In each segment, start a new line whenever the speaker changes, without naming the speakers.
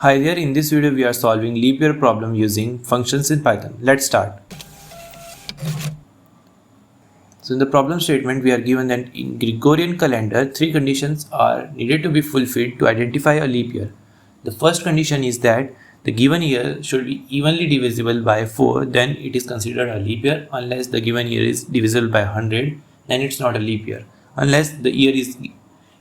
Hi there, in this video we are solving leap year problem using functions in Python. Let's start. So in the problem statement we are given that in Gregorian calendar 3 conditions are needed to be fulfilled to identify a leap year. The first condition is that the given year should be evenly divisible by 4, then it is considered a leap year. Unless the given year is divisible by 100, then it's not a leap year. Unless the year is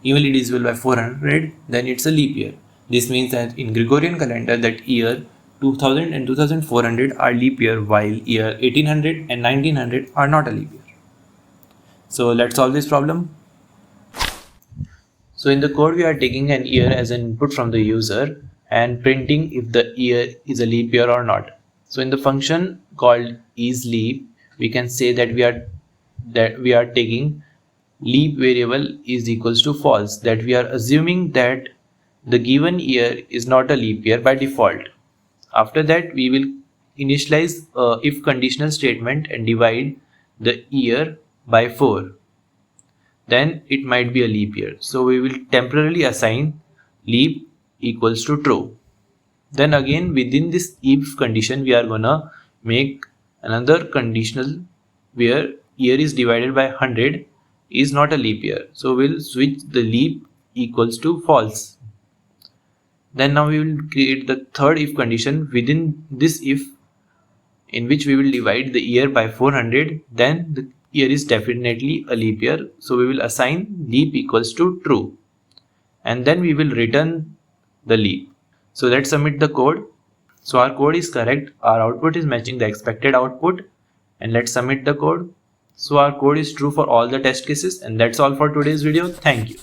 evenly divisible by 400, then it's a leap year. This means that in Gregorian calendar that year 2000 and 2400 are leap year, while year 1800 and 1900 are not a leap year. So let's solve this problem. So in the code we are taking an year as an input from the user and printing if the year is a leap year or not. So in the function called isLeap, we can say that we are taking leap variable is equals to false, that we are assuming that the given year is not a leap year by default. After that we will initialize a if conditional statement and divide the year by 4. Then it might be a leap year. So we will temporarily assign leap equals to true. Then again within this if condition we are gonna make another conditional where year is divided by 100 is not a leap year. So we'll switch the leap equals to false. Then now we will create the third if condition within this if, in which we will divide the year by 400, then the year is definitely a leap year. So we will assign leap equals to true, and then we will return the leap. So let's submit the code. So our code is correct, our output is matching the expected output, and let's submit the code. So our code is true for all the test cases, and that's all for today's video. Thank you.